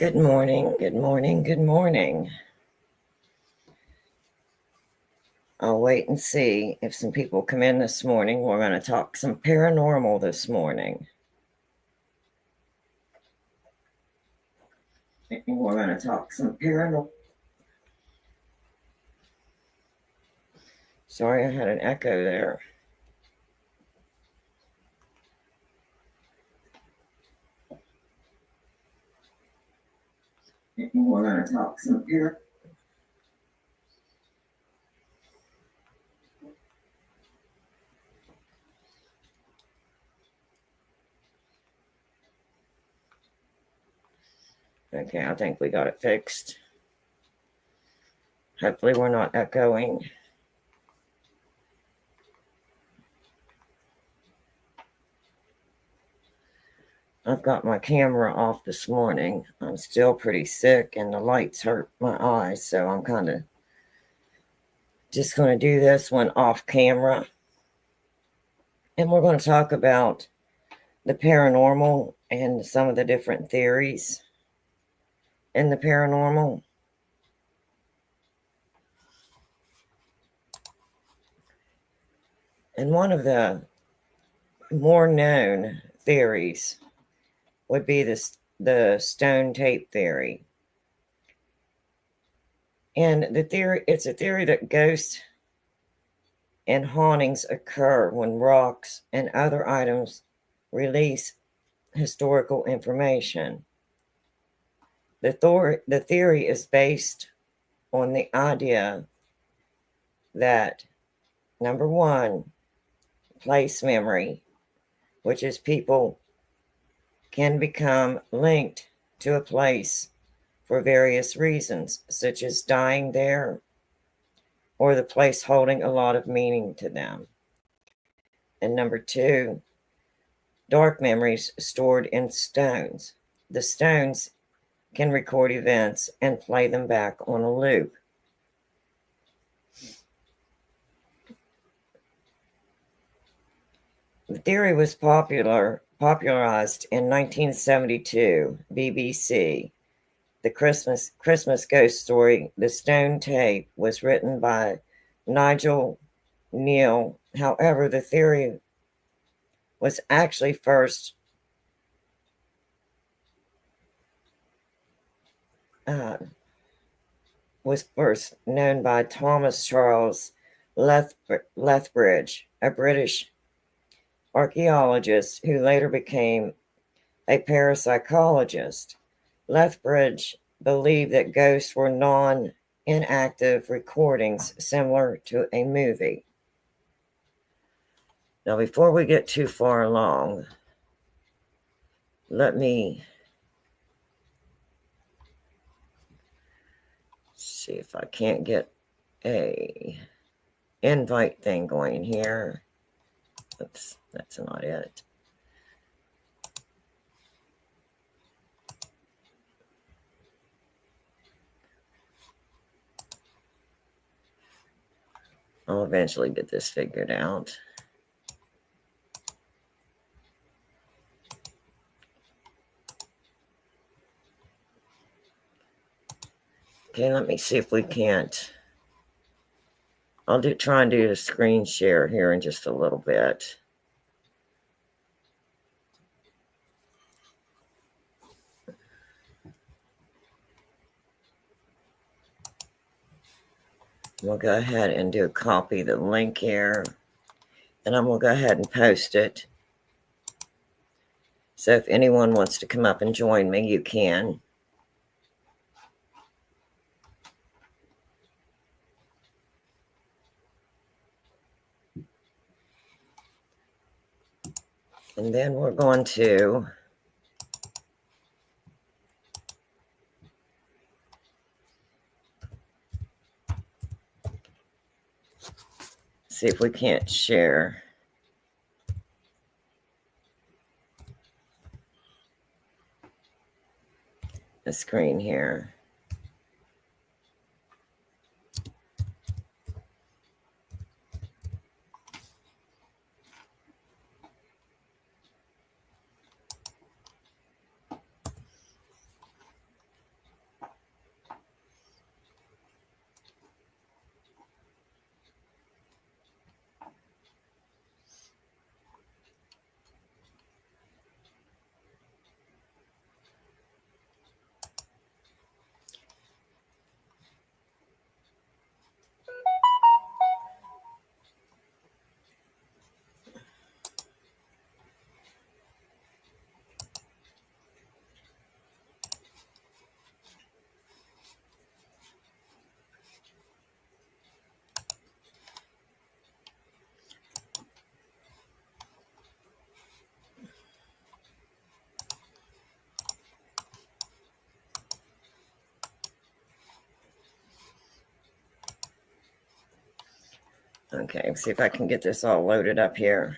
Good morning, good morning, good morning. I'll wait and see if some people come in this morning. We're going to talk some paranormal this morning. We're going to talk some paranormal. Sorry, I had an echo there. We're going to talk some paranormal. Okay, I think we got it fixed. Hopefully we're not echoing. I've got my camera off this morning. I'm still pretty sick and the lights hurt my eyes, so I'm kind of just going to do this one off camera. And we're going to talk about the paranormal and some of the different theories in the paranormal. And one of the more known theories would be the stone tape theory. And it's a theory that ghosts and hauntings occur when rocks and other items release historical information. The theory is based on the idea that, number one, place memory, which is people can become linked to a place for various reasons, such as dying there or the place holding a lot of meaning to them. And number two, dark memories stored in stones. The stones can record events and play them back on a loop. The theory was popularized in 1972 BBC. The Christmas ghost story, The Stone Tape, was written by Nigel Neal. However, the theory was actually first known by Thomas Charles Lethbridge, a British archaeologist who later became a parapsychologist. Lethbridge believed that ghosts were non-inactive recordings similar to a movie. Now, before we get too far along, let me see if I can't get a invite thing going here. Oops, that's not it. I'll eventually get this figured out. Okay, let me see if we can't. I'll try and do a screen share here in just a little bit. We'll go ahead and copy the link here, and I'm going to go ahead and post it. So if anyone wants to come up and join me, you can. And then we're going to see if we can't share the screen here. Okay, let's see if I can get this all loaded up here.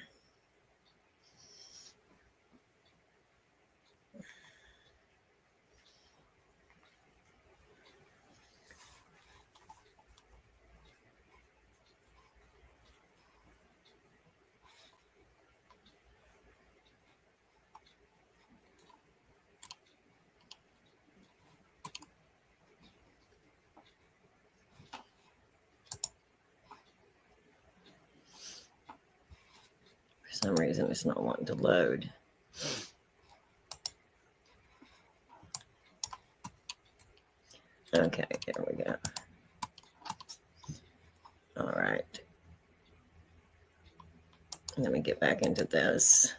For some reason, it's not wanting to load. Okay, there we go. All right. Let me get back into this.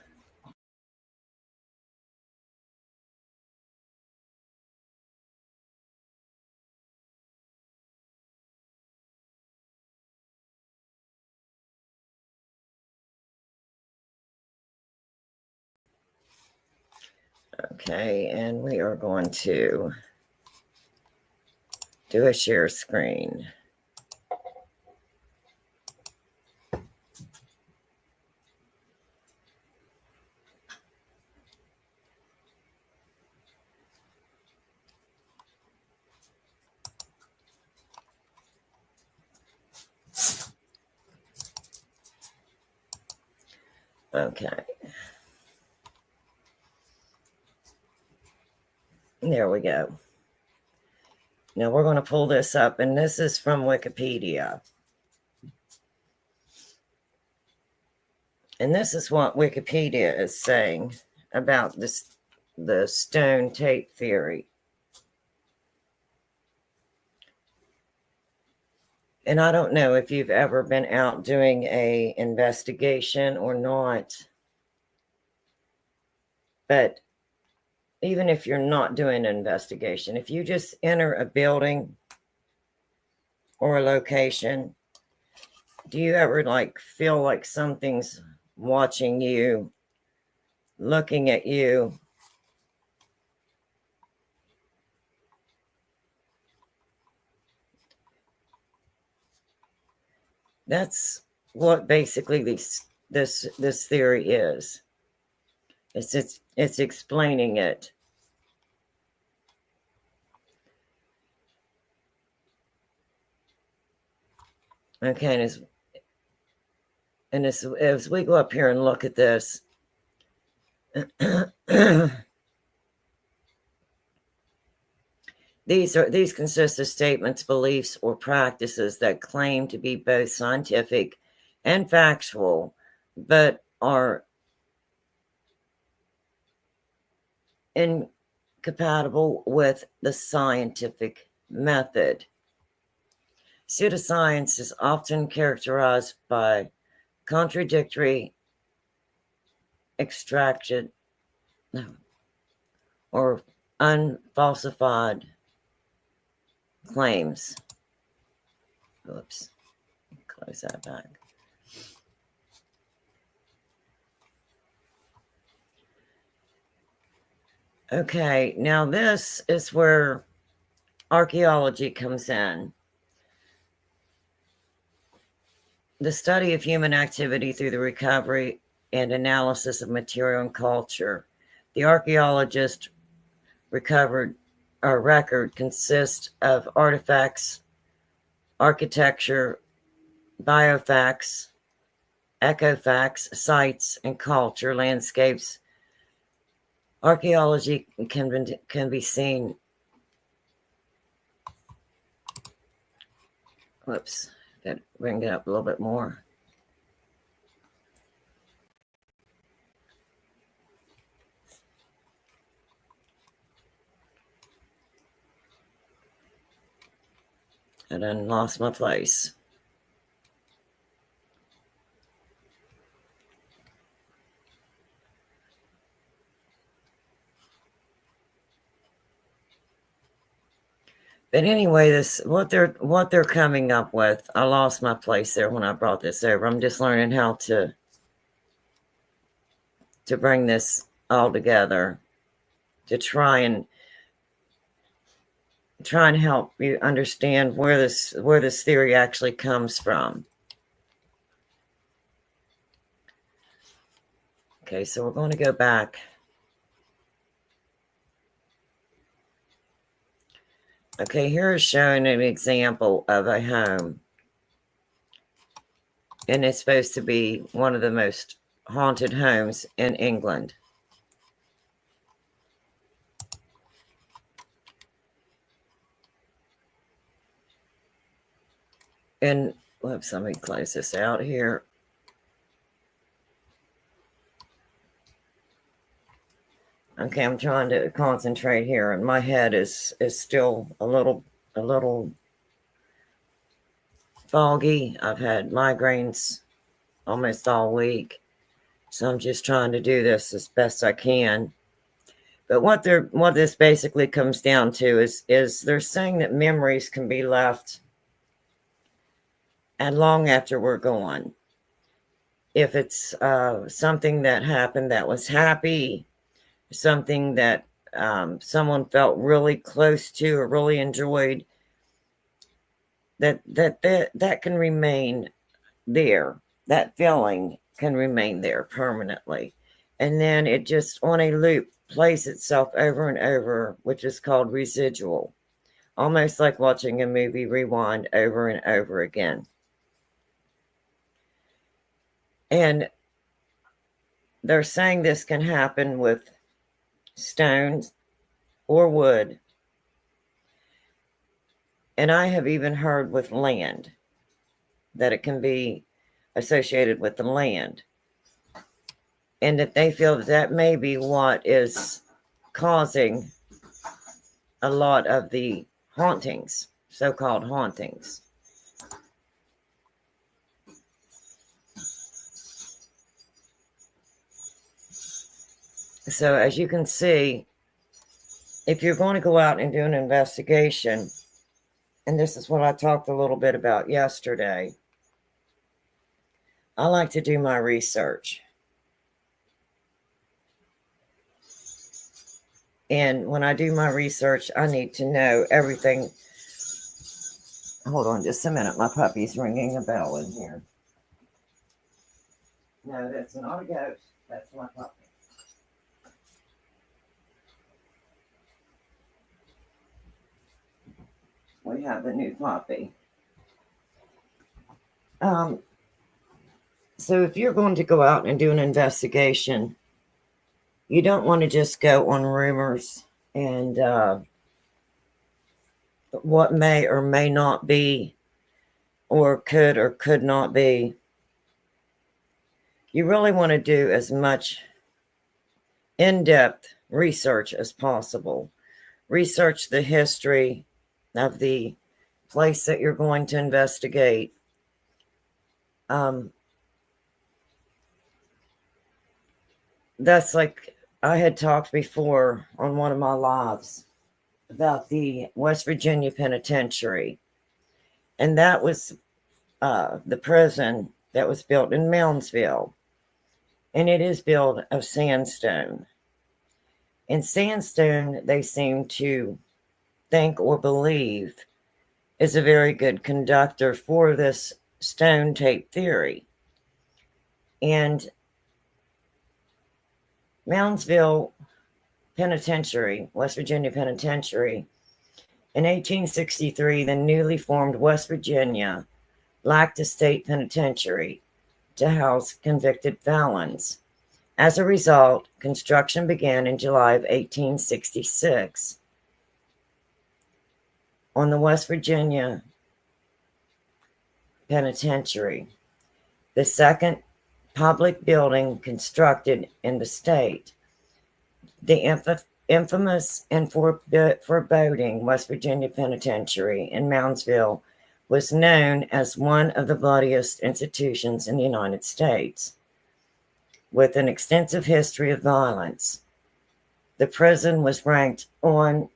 Okay, and we are going to do a share screen. Okay. There we go. Now we're going to pull this up, and this is from Wikipedia. And this is what Wikipedia is saying about this, the stone tape theory. And I don't know if you've ever been out doing a investigation or not, but even if you're not doing an investigation, if you just enter a building or a location, do you ever like feel like something's watching you, looking at you? That's what basically this theory is. It's explaining it. Okay, and as we go up here and look at this, these consist of statements, beliefs, or practices that claim to be both scientific and factual, but are incompatible with the scientific method. Pseudoscience is often characterized by contradictory, extracted, or unfalsified claims. Oops, close that back. Okay, now this is where archaeology comes in. The study of human activity through the recovery and analysis of material and culture. The archaeologist record consists of artifacts, architecture, biofacts, ecofacts, sites, and culture, landscapes. Archaeology can be seen. Whoops, got to bring it up a little bit more. I done lost my place. But anyway, this what they're coming up with. I lost my place there when I brought this over. I'm just learning how to bring this all together to try and help you understand where this theory actually comes from. Okay, so we're going to go back. Okay, here is showing an example of a home. And it's supposed to be one of the most haunted homes in England. And whoops, let me close this out here. Okay, I'm trying to concentrate here, and my head is still a little foggy. I've had migraines almost all week, so I'm just trying to do this as best I can. But what this basically comes down to is they're saying that memories can be left and long after we're gone. If it's something that happened that was happy, something that someone felt really close to or really enjoyed, that can remain there. That feeling can remain there permanently. And then it just on a loop plays itself over and over, which is called residual. Almost like watching a movie rewind over and over again. And they're saying this can happen with stones or wood. And I have even heard with land that it can be associated with the land. And that they feel that may be what is causing a lot of the hauntings, so-called hauntings. So as you can see, if you're going to go out and do an investigation, and this is what I talked a little bit about yesterday, I like to do my research. And when I do my research, I need to know everything. Hold on just a minute. My puppy's ringing a bell in here. No, that's not a ghost. That's my puppy. We have a new puppy. So if you're going to go out and do an investigation, you don't want to just go on rumors and what may or may not be or could not be. You really want to do as much in-depth research as possible. Research the history of the place that you're going to investigate. That's like I had talked before on one of my lives about the West Virginia Penitentiary. And that was the prison that was built in Moundsville. And it is built of sandstone. And sandstone, they seem to think or believe, is a very good conductor for this stone tape theory. And Moundsville Penitentiary, West Virginia Penitentiary, in 1863, the newly formed West Virginia lacked a state penitentiary to house convicted felons. As a result, construction began in July of 1866 on the West Virginia Penitentiary, the second public building constructed in the state. The infamous and foreboding West Virginia Penitentiary in Moundsville was known as one of the bloodiest institutions in the United States. With an extensive history of violence, the prison was ranked on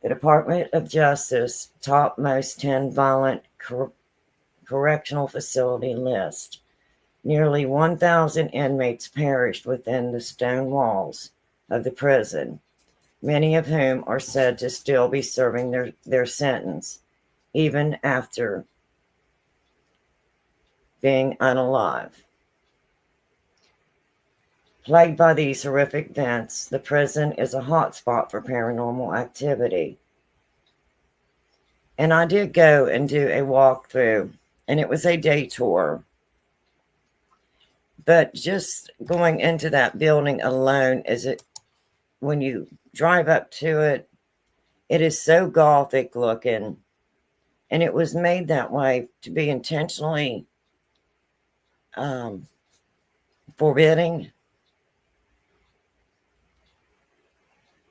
the Department of Justice top most 10 violent correctional facility list. Nearly 1,000 inmates perished within the stone walls of the prison, many of whom are said to still be serving their sentence, even after being unalive. Plagued by these horrific events, the prison is a hotspot for paranormal activity. And I did go and do a walkthrough, and it was a day tour. But just going into that building alone, when you drive up to it, it is so gothic looking, and it was made that way to be intentionally forbidding.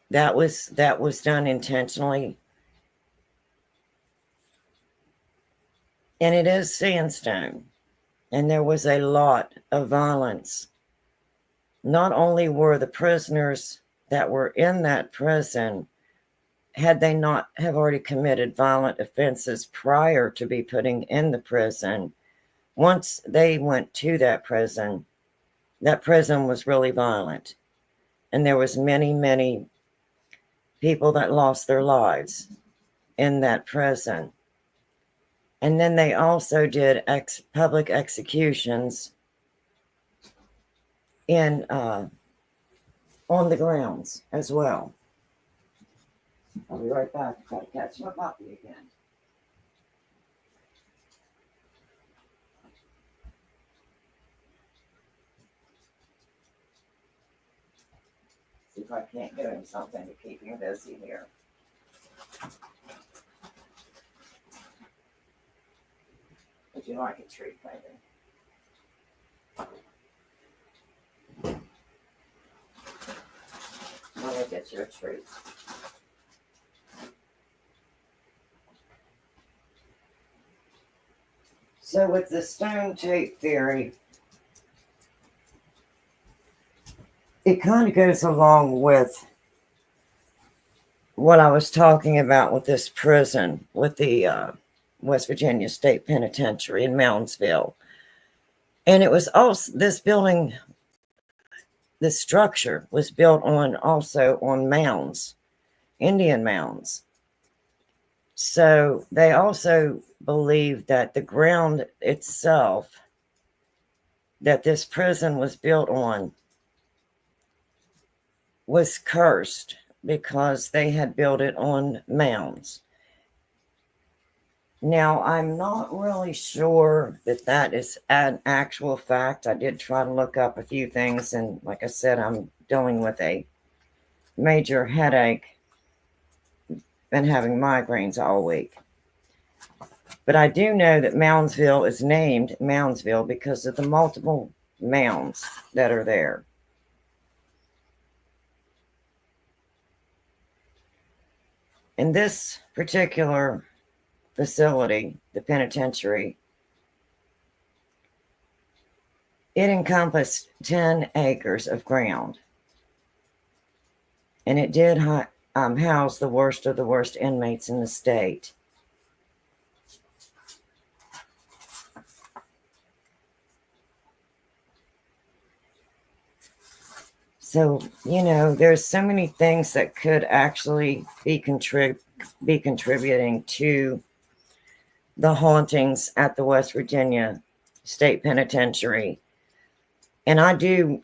That was done intentionally, and it is sandstone, and there was a lot of violence. Not only were the prisoners that were in that prison, had they not have already committed violent offenses prior to be putting in the prison, once they went to that prison was really violent. And there was many people that lost their lives in that prison. And then they also did public executions in on the grounds as well. I'll be right back. I've got to catch my puppy again. See if I can't get him something to keep him busy here. Would you like a treat, baby? Let me get you a treat. So with the stone tape theory, it kind of goes along with what I was talking about with this prison, with the West Virginia State Penitentiary in Moundsville. And it was also, this building, this structure was built also on mounds, Indian mounds. So they also believed that the ground itself that this prison was built on was cursed because they had built it on mounds. Now, I'm not really sure that that is an actual fact. I did try to look up a few things, and like I said, I'm dealing with a major headache. Been having migraines all week. But I do know that Moundsville is named Moundsville because of the multiple mounds that are there. In this particular facility, the penitentiary, it encompassed 10 acres of ground. And it did house the worst of the worst inmates in the state. So, there's so many things that could actually be contributing to the hauntings at the West Virginia State Penitentiary. And I do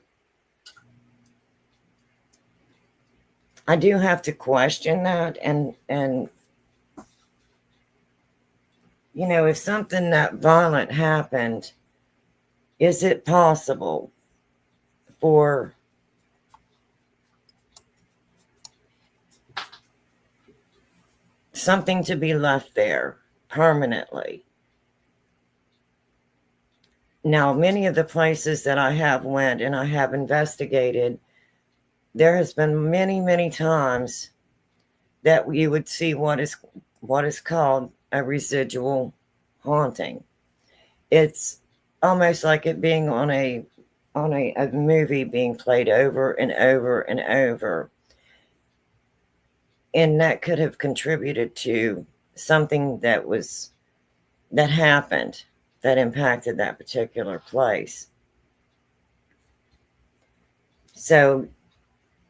have to question that. And if something that violent happened, is it possible for something to be left there permanently? Now, many of the places that I have went and I have investigated, there has been many times that you would see what is called a residual haunting. It's almost like it being on a movie being played over and over and over. And that could have contributed to something that happened that impacted that particular place. So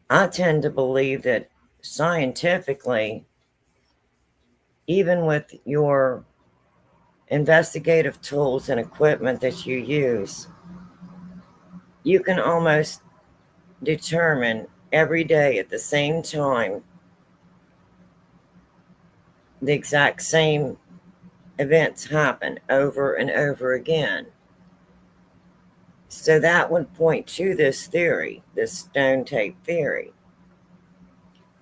I tend to believe that scientifically, even with your investigative tools and equipment that you use, you can almost determine every day at the same time the exact same events happen over and over again. So that would point to this theory, this stone tape theory.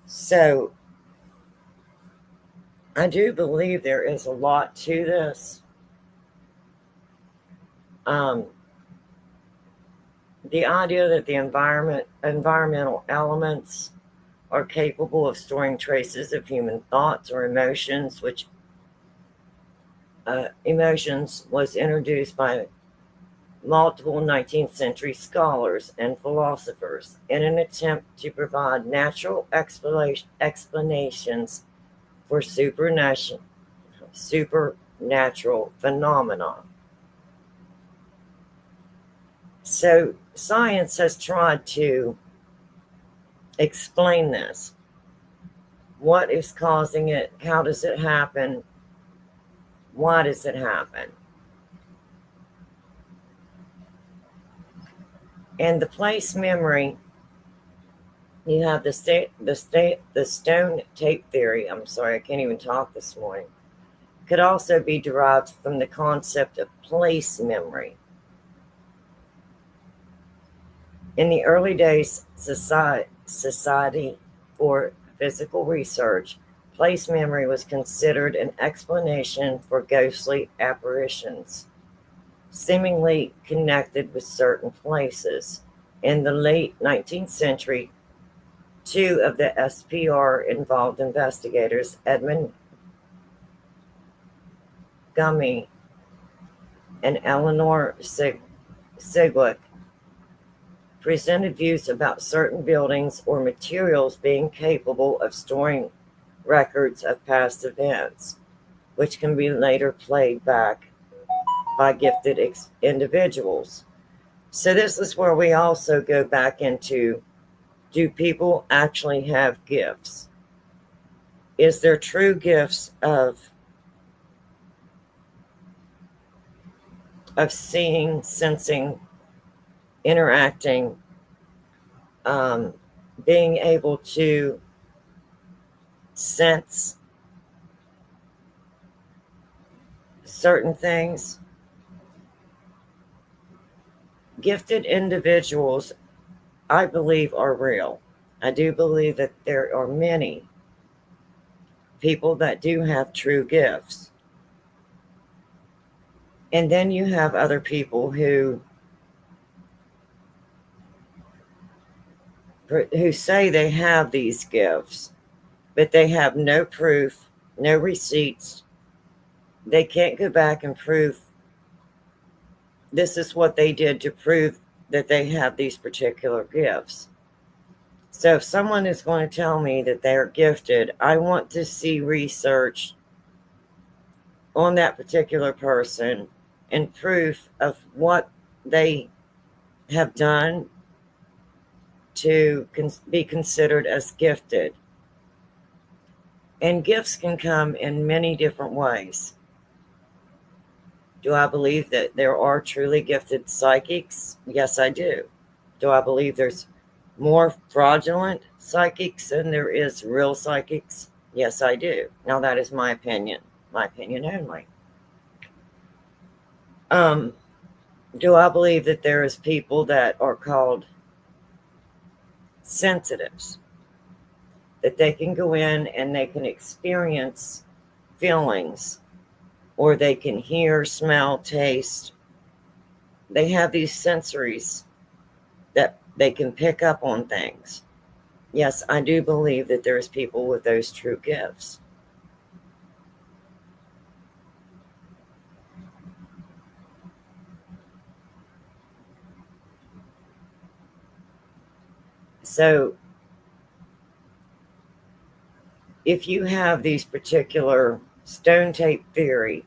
So I do believe there is a lot to this. Um, the idea that the environmental elements are capable of storing traces of human thoughts or emotions, which emotions was introduced by multiple 19th century scholars and philosophers in an attempt to provide natural explanations for supernatural phenomena. So science has tried to explain this. What is causing it? How does it happen? Why does it happen? And the place memory, you have the stone tape theory. I'm sorry, I can't even talk this morning. Could also be derived from the concept of place memory. In the early days, Society for Physical Research, place memory was considered an explanation for ghostly apparitions, seemingly connected with certain places. In the late 19th century, two of the SPR involved investigators, Edmund Gummy and Eleanor Sigwick, presented views about certain buildings or materials being capable of storing records of past events, which can be later played back by gifted individuals. So, this is where we also go back into, do people actually have gifts? Is there true gifts of seeing, sensing, interacting, um, being able to sense certain things? Gifted individuals, I believe, are real. I do believe that there are many people that do have true gifts. And then you have other people who say they have these gifts, but they have no proof, no receipts. They can't go back and prove this is what they did to prove that they have these particular gifts. So if someone is going to tell me that they're gifted, I want to see research on that particular person and proof of what they have done to be considered as gifted. And gifts can come in many different ways. Do I believe that there are truly gifted psychics? Yes, I do. Do I believe there's more fraudulent psychics than there is real psychics? Yes, I do. Now, that is my opinion only. Do I believe that there is people that are called sensitives, that they can go in and they can experience feelings, or they can hear, smell, taste? They have these sensories that they can pick up on things. Yes, I do believe that there's people with those true gifts. So if you have these particular stone tape theory,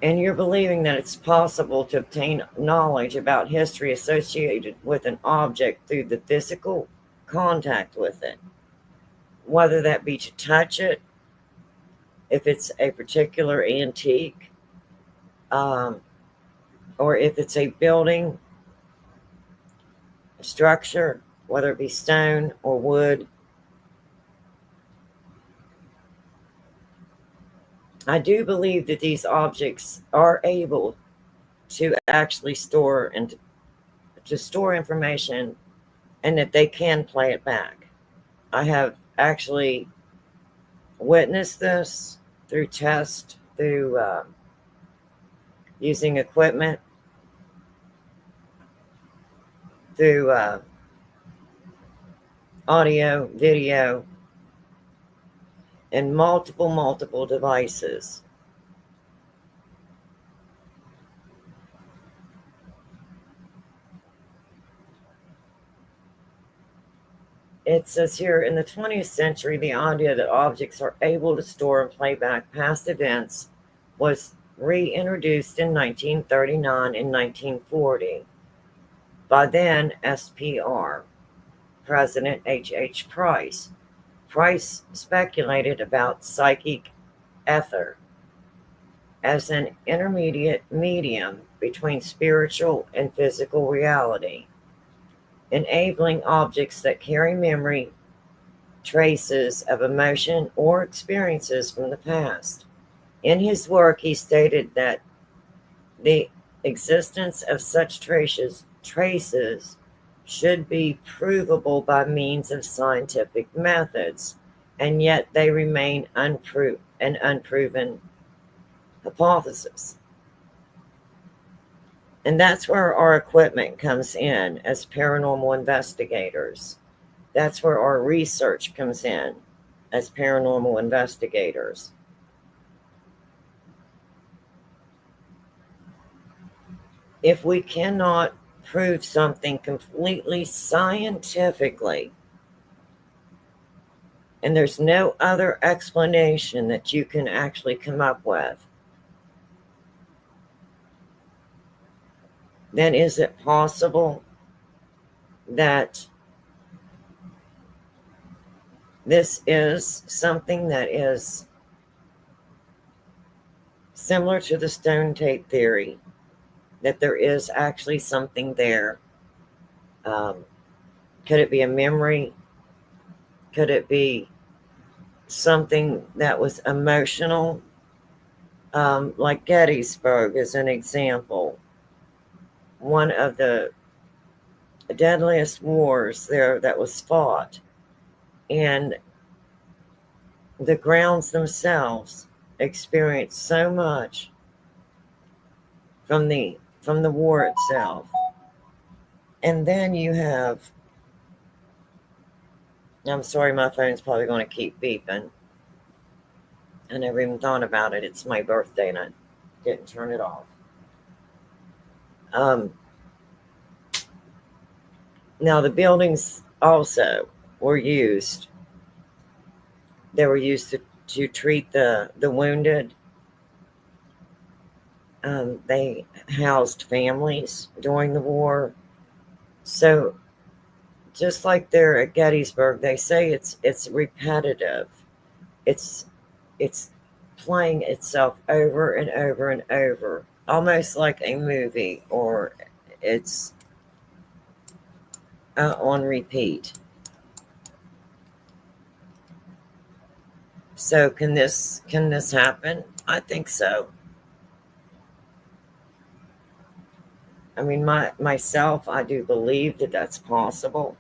and you're believing that it's possible to obtain knowledge about history associated with an object through the physical contact with it, whether that be to touch it, if it's a particular antique, um, or if it's a building, a structure, whether it be stone or wood, I do believe that these objects are able to actually store and to store information, and that they can play it back. I have actually witnessed this through test, through using equipment, through audio, video, and multiple devices. It says here, in the 20th century, the idea that objects are able to store and play back past events was reintroduced in 1939 and 1940 by then SPR President H. Price. Price speculated about psychic ether as an intermediate medium between spiritual and physical reality, enabling objects that carry memory, traces of emotion, or experiences from the past. In his work, he stated that the existence of such traces should be provable by means of scientific methods, and yet they remain an unproven hypothesis. And that's where our equipment comes in as paranormal investigators. That's where our research comes in as paranormal investigators. If we cannot prove something completely scientifically, and there's no other explanation that you can actually come up with, then is it possible that this is something that is similar to the stone tape theory, that there is actually something there? Could it be a memory? Could it be something that was emotional? Like Gettysburg is an example. One of the deadliest wars there that was fought, and the grounds themselves experienced so much from the war itself. And then you have, I'm sorry, my phone's probably going to keep beeping. I never even thought about it. It's my birthday and I didn't turn it off. Now the buildings also were used. They were used to treat the wounded. They housed families during the war. So just like there at Gettysburg, they say it's repetitive. It's playing itself over and over and over, almost like a movie, or it's on repeat. So can this happen? I think so. I mean, myself, I do believe that that's possible.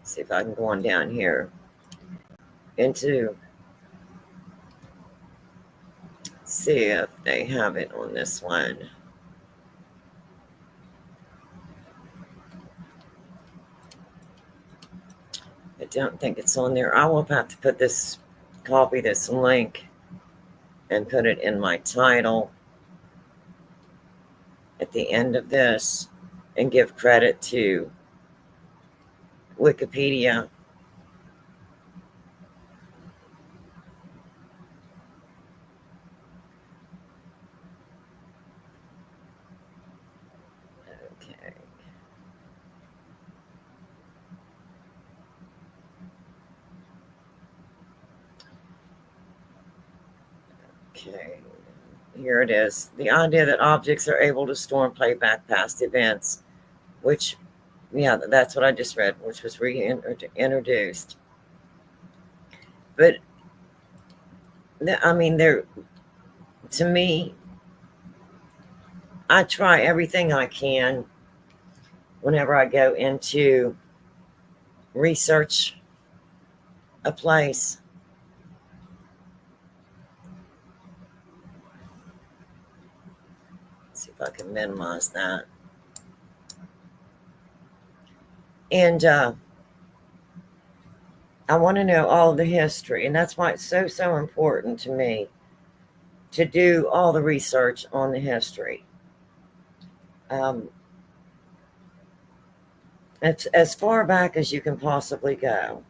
See if I can go on down here into, see if they have it on this one. I don't think it's on there. I will have to put this, copy this link and put it in my title at the end of this, and give credit to Wikipedia. Okay. Okay, here it is. The idea that objects are able to store and play back past events, which, yeah, that's what I just read, which was reintroduced. But, I mean, to me, I try everything I can whenever I go into research a place. Let's see if I can minimize that. And I want to know all the history, and that's why it's so important to me to do all the research on the history. It's as far back as you can possibly go,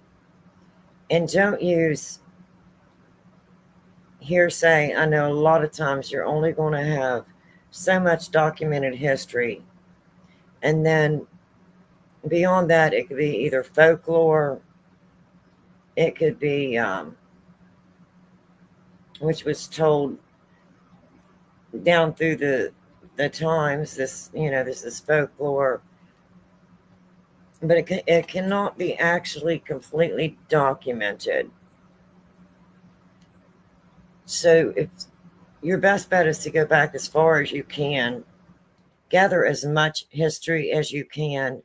and don't use hearsay. I know a lot of times you're only going to have so much documented history, and then beyond that, it could be either folklore, it could be which was told down through the times. This is folklore, but it cannot be actually completely documented. So if your best bet is to go back as far as you can, gather as much history as you can,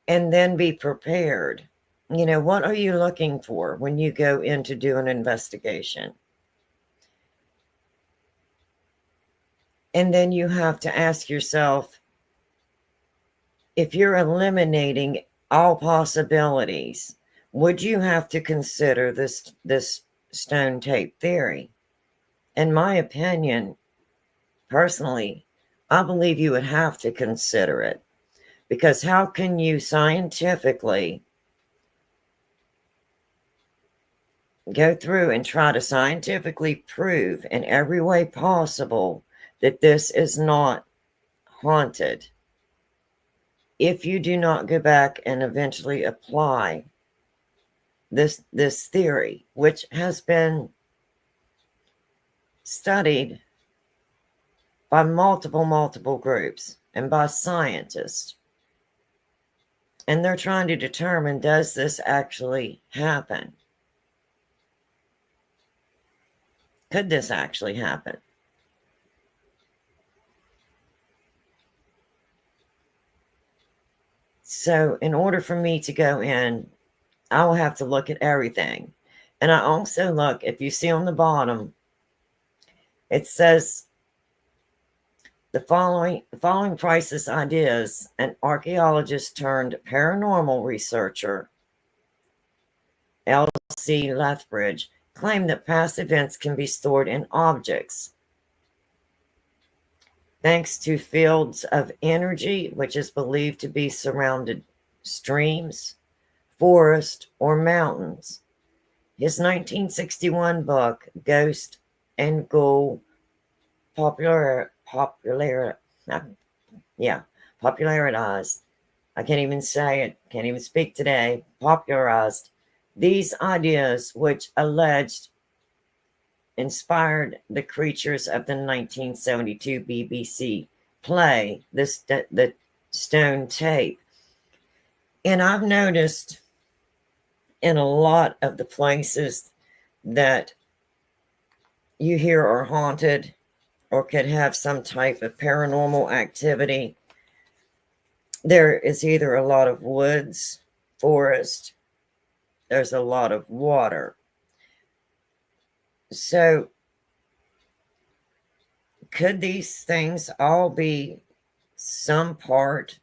and then be prepared. What are you looking for when you go in to do an investigation? And then you have to ask yourself, if you're eliminating all possibilities, would you have to consider this stone tape theory? In my opinion, personally, I believe you would have to consider it, because how can you scientifically go through and try to scientifically prove in every way possible that this is not haunted if you do not go back and eventually apply this theory, which has been studied by multiple groups and by scientists, and they're trying to determine, does this actually happen? Could this actually happen? So in order for me to go in, I will have to look at everything. And I also look, if you see on the bottom, it says the following priceless ideas an archaeologist turned paranormal researcher, L.C. Lethbridge, claimed that past events can be stored in objects thanks to fields of energy, which is believed to be surrounded streams, forest, or mountains. His 1961 book, Ghost and Ghoul, popularized. I can't even say it, can't even speak today. Popularized these ideas, which alleged inspired the creatures of the 1972 BBC play, the Stone Tape. And I've noticed in a lot of the places that you hear are haunted or could have some type of paranormal activity, there is either a lot of woods, forest, there's a lot of water. So could these things all be some part,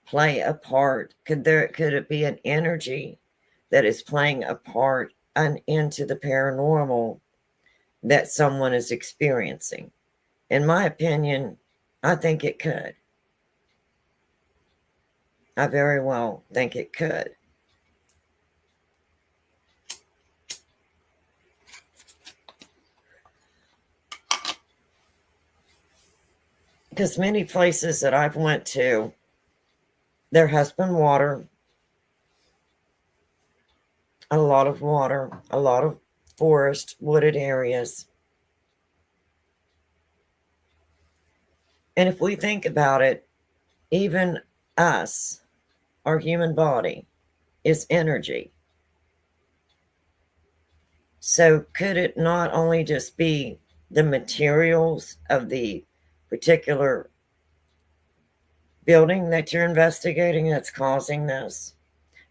play a part? Could it be an energy that is playing a part into the paranormal that someone is experiencing? In my opinion, I think it could. I very well think it could. Because many places that I've went to, there has been water, a lot of water, a lot of forest, wooded areas. And if we think about it, even us, our human body, is energy. So could it not only just be the materials of the particular building that you're investigating that's causing this,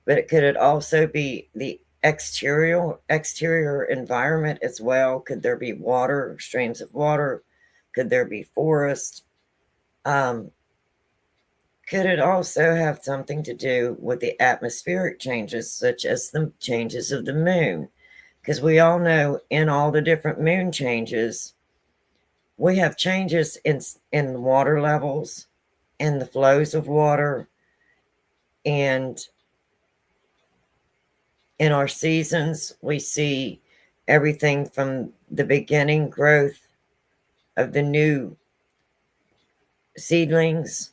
but could it also be the exterior environment as well? Could there be water, streams of water? Could there be forest? Um, could it also have something to do with the atmospheric changes, such as the changes of the moon? Because we all know in all the different moon changes, we have changes in water levels and the flows of water, and in our seasons we see everything from the beginning growth of the new seedlings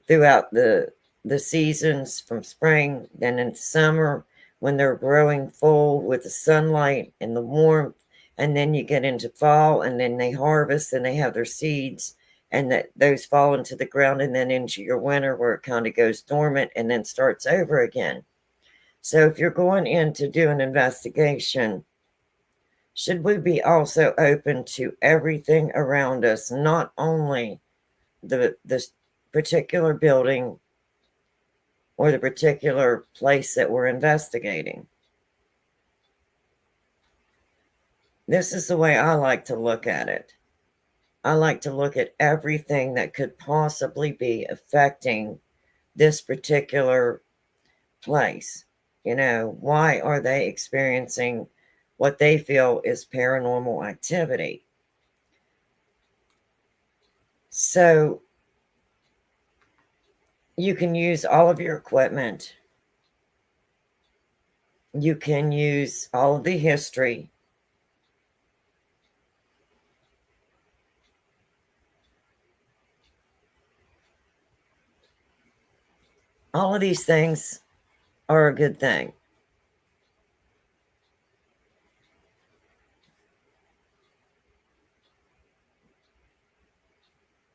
throughout the seasons, from spring, then in summer when they're growing full with the sunlight and the warmth, and then you get into fall and then they harvest and they have their seeds, and that those fall into the ground, and then into your winter where it kind of goes dormant and then starts over again. So if you're going in to do an investigation, should we be also open to everything around us, not only the particular building or the particular place that we're investigating? This is the way I like to look at it. I like to look at everything that could possibly be affecting this particular place. You know, why are they experiencing what they feel is paranormal activity? So you can use all of your equipment. You can use all of the history. All of these things are a good thing.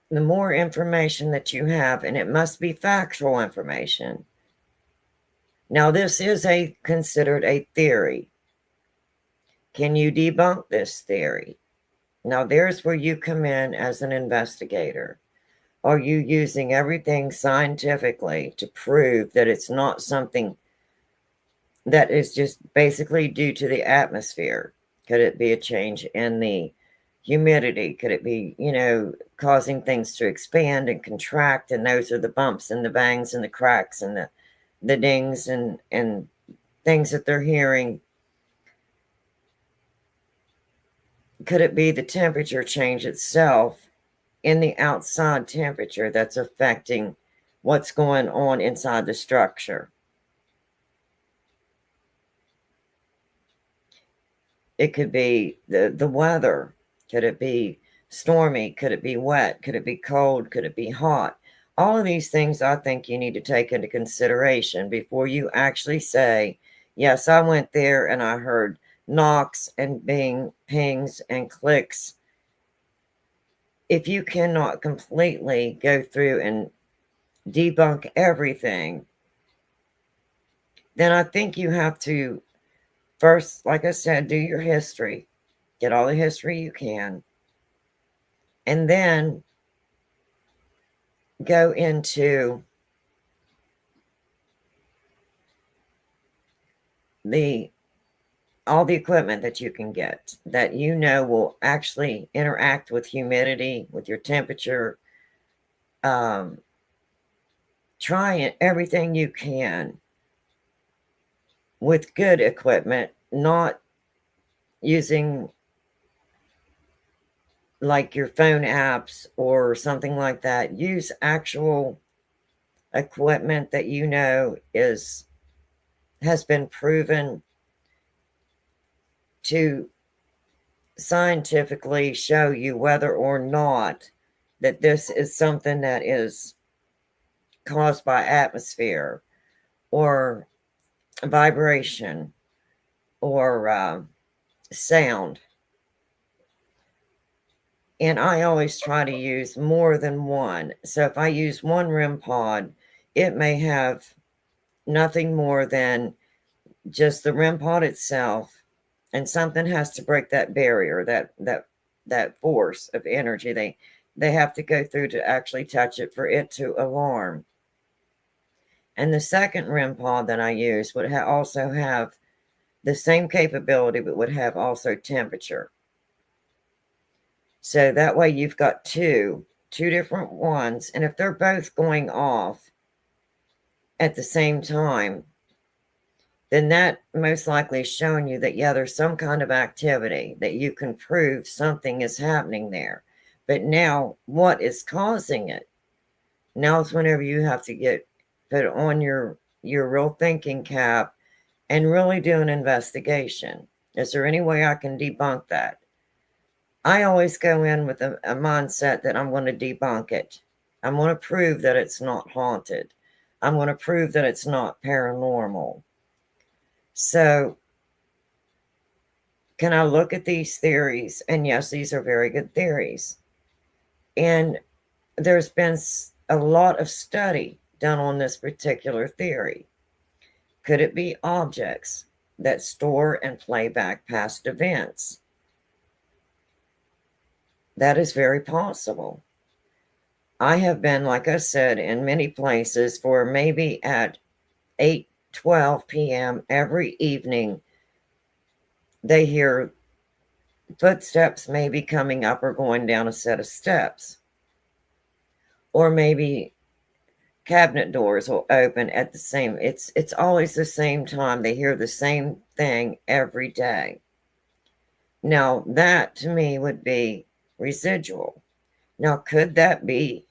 The more information that you have, and it must be factual information. Now, this is considered a theory. Can you debunk this theory? Now, there's where you come in as an investigator. Are you using everything scientifically to prove that it's not something that is just basically due to the atmosphere? Could it be a change in the humidity? Could it be, causing things to expand and contract? And those are the bumps and the bangs and the cracks and the dings and things that they're hearing. Could it be the temperature change itself in the outside temperature that's affecting what's going on inside the structure? It could be the weather. Could it be stormy? Could it be wet? Could it be cold? Could it be hot? All of these things I think you need to take into consideration before you actually say, yes, I went there and I heard knocks and pings and clicks. If you cannot completely go through and debunk everything, then I think you have to first, like I said, do your history. Get all the history you can. And then go into all the equipment that you can get that will actually interact with humidity, with your temperature. Try everything you can with good equipment, not using like your phone apps or something like that. Use actual equipment that has been proven to scientifically show you whether or not that this is something that is caused by atmosphere or vibration or sound. And I always try to use more than one. So if I use one REM pod, it may have nothing more than just the REM pod itself, and something has to break that barrier, that force of energy they have to go through to actually touch it for it to alarm. And the second REM pod that I use would also have the same capability, but would have also temperature. So that way you've got two different ones, and if they're both going off at the same time, then that most likely is showing you that, yeah, there's some kind of activity that you can prove something is happening there. But now, what is causing it? Now is whenever you have to put on your real thinking cap and really do an investigation. Is there any way I can debunk that? I always go in with a mindset that I'm going to debunk it. I'm going to prove that it's not haunted. I'm going to prove that it's not paranormal. So, can I look at these theories? And yes, these are very good theories. And there's been a lot of study done on this particular theory. Could it be objects that store and play back past events? That is very possible. I have been, like I said, in many places for maybe at 8:12 p.m. every evening. They hear footsteps maybe coming up or going down a set of steps. Or maybe cabinet doors will open at the same, it's always the same time. They hear the same thing every day. Now, that to me would be residual. Now, could that be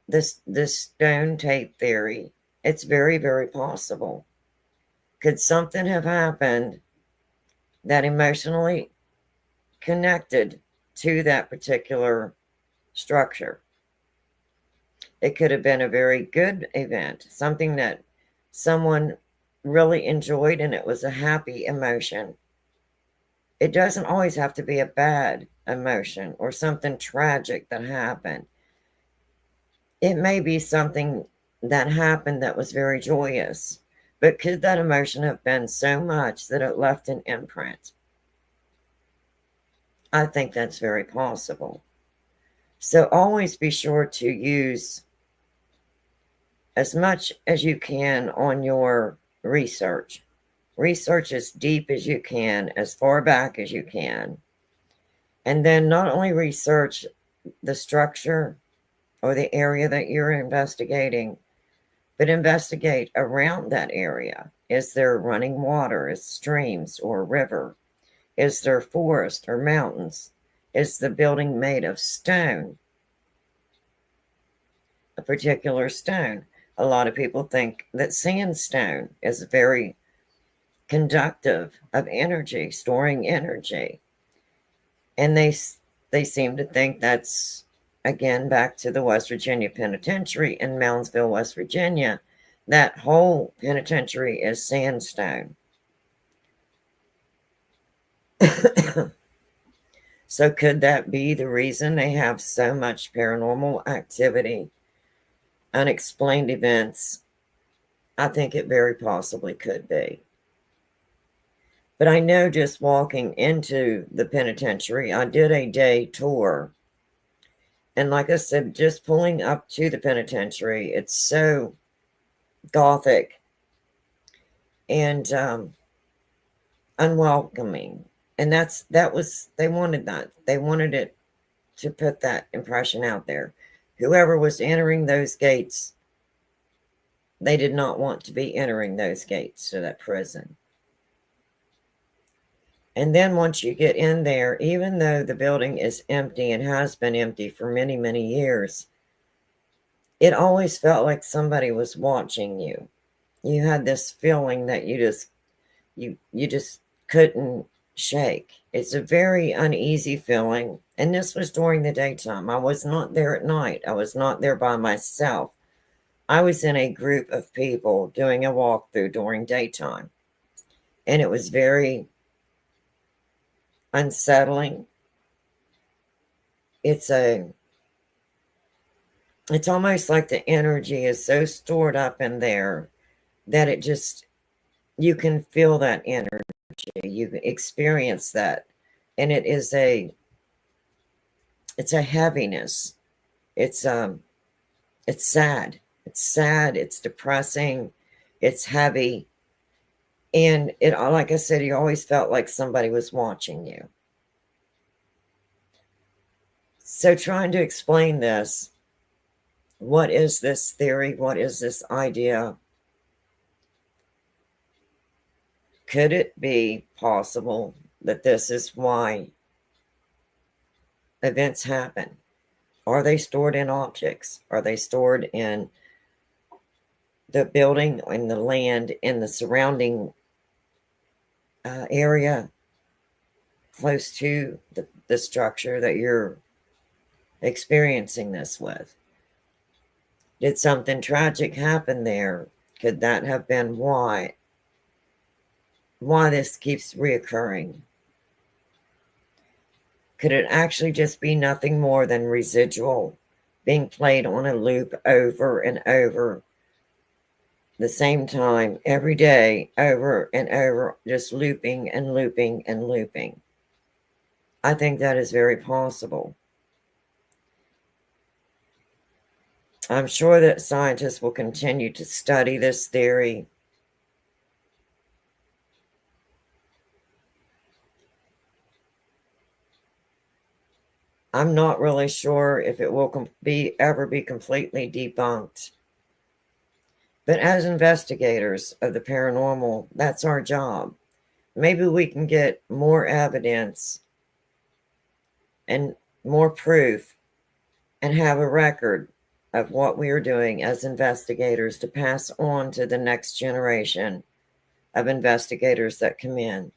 this stone tape theory? It's very, very possible. Could something have happened that emotionally connected to that particular structure? It could have been a very good event, something that someone really enjoyed, and it was a happy emotion. It doesn't always have to be a bad emotion or something tragic that happened. It may be something that happened that was very joyous, but could that emotion have been so much that it left an imprint? I think that's very possible. So always be sure to use as much as you can on your research. Research as deep as you can, as far back as you can. And then not only research the structure or the area that you're investigating, but investigate around that area. Is there running water? Is streams or river? Is there forest or mountains? Is the building made of stone? A particular stone. A lot of people think that sandstone is very conductive of energy, storing energy. And they seem to think that's, again, back to the West Virginia Penitentiary in Moundsville, West Virginia. That whole penitentiary is sandstone. So could that be the reason they have so much paranormal activity, unexplained events? I think it very possibly could be. But I know just walking into the penitentiary, I did a day tour. And like I said, just pulling up to the penitentiary, it's so gothic and unwelcoming. And they wanted that. They wanted it to put that impression out there. Whoever was entering those gates, they did not want to be entering those gates to that prison. And then once you get in there, even though the building is empty and has been empty for many, many years, it always felt like somebody was watching you. You had this feeling that you just couldn't shake. It's a very uneasy feeling. And this was during the daytime. I was not there at night. I was not there by myself. I was in a group of people doing a walkthrough during daytime. And it was very unsettling. It's almost like the energy is so stored up in there that it just, you can feel that energy. You experience that. And it's a heaviness. It's sad. It's sad. It's depressing. It's heavy. And it, like I said, you always felt like somebody was watching you. So trying to explain this, what is this theory? What is this idea? Could it be possible that this is why events happen? Are they stored in objects? Are they stored in the building, in the land, in the surrounding area close to the structure that you're experiencing this with? Did something tragic happen there? Could that have been why this keeps reoccurring? Could it actually just be nothing more than residual being played on a loop over and over the same time every day, over and over, just looping and looping and looping? I think that is very possible. I'm sure that scientists will continue to study this theory. I'm not really sure if it will ever be completely debunked. But as investigators of the paranormal, that's our job. Maybe we can get more evidence and more proof and have a record of what we are doing as investigators to pass on to the next generation of investigators that come in.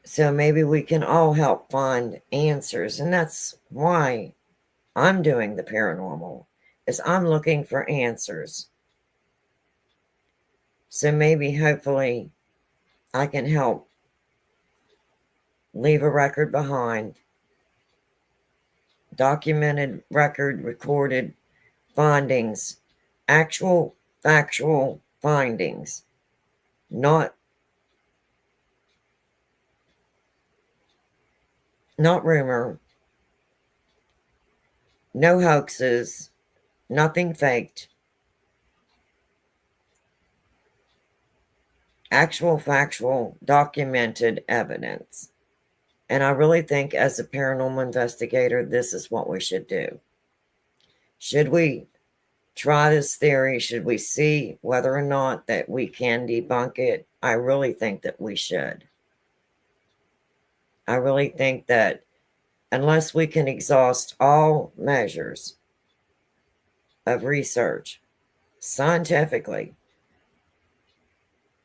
So maybe we can all help find answers. And that's why I'm doing the paranormal, is I'm looking for answers. So maybe, hopefully, I can help leave a record behind, documented record, recorded findings, actual factual findings, not rumor, no hoaxes, nothing faked, actual factual documented evidence. And I really think, as a paranormal investigator, this is what we should do. Should we try this theory? Should we see whether or not that we can debunk it? I really think that we should. I really think that unless we can exhaust all measures of research scientifically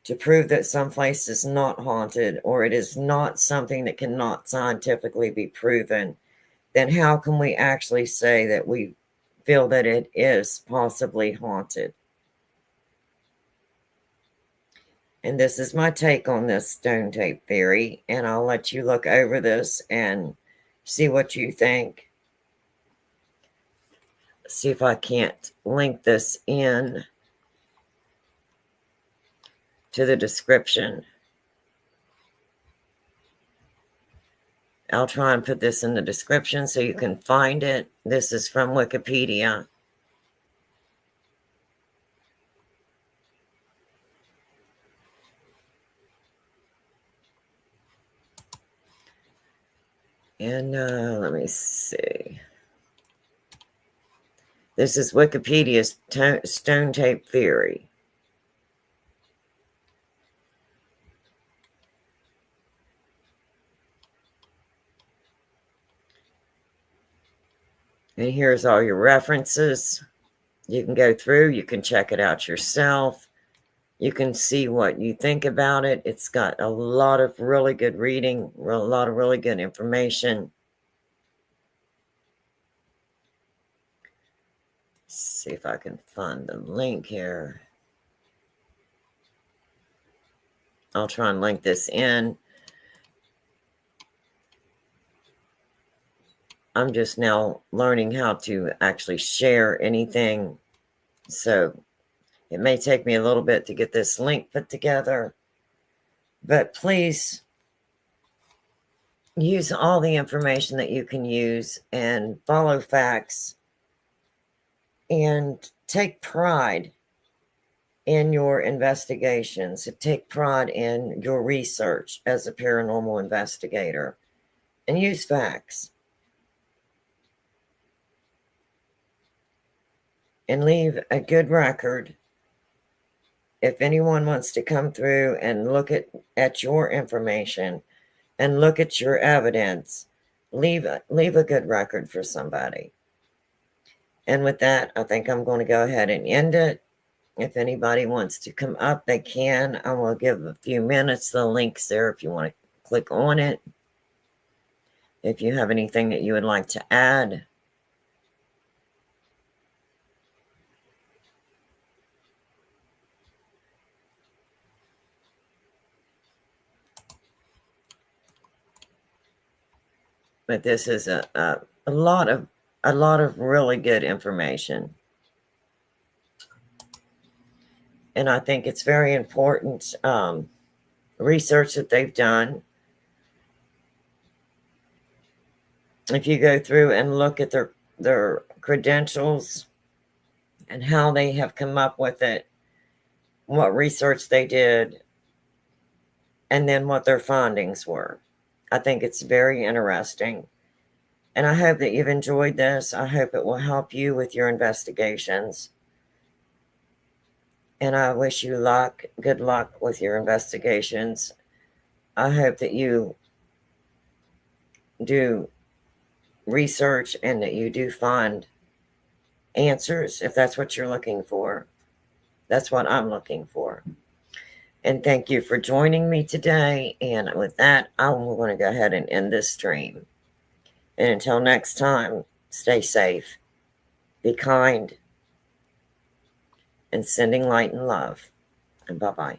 to prove that some place is not haunted, or it is not something that cannot scientifically be proven, then how can we actually say that we feel that it is possibly haunted? And this is my take on this stone tape theory, and I'll let you look over this and see what you think. See if I can't link this in to the description. I'll try and put this in the description so you can find it. This is from Wikipedia. And let me see. This is Wikipedia's stone tape theory. And here's all your references. You can go through, you can check it out yourself. You can see what you think about it. It's got a lot of really good reading, a lot of really good information. Let's see if I can find the link here. I'll try and link this in. I'm just now learning how to actually share anything, so it may take me a little bit to get this link put together, but please use all the information that you can use and follow facts and take pride in your investigations. Take pride in your research as a paranormal investigator and use facts. And leave a good record. If anyone wants to come through and look at your information and look at your evidence, leave a good record for somebody. And with that, I think I'm going to go ahead and end it. If anybody wants to come up, they can. I will give a few minutes. The link's there if you want to click on it. If you have anything that you would like to add. But this is a lot of really good information. And I think it's very important research that they've done. If you go through and look at their credentials and how they have come up with it, what research they did, and then what their findings were, I think it's very interesting. And I hope that you've enjoyed this. I hope it will help you with your investigations. And I wish you luck, good luck with your investigations. I hope that you do research and that you do find answers if that's what you're looking for. That's what I'm looking for. And thank you for joining me today. And with that, I'm going to go ahead and end this stream. And until next time, stay safe, be kind, and sending light and love. And bye-bye.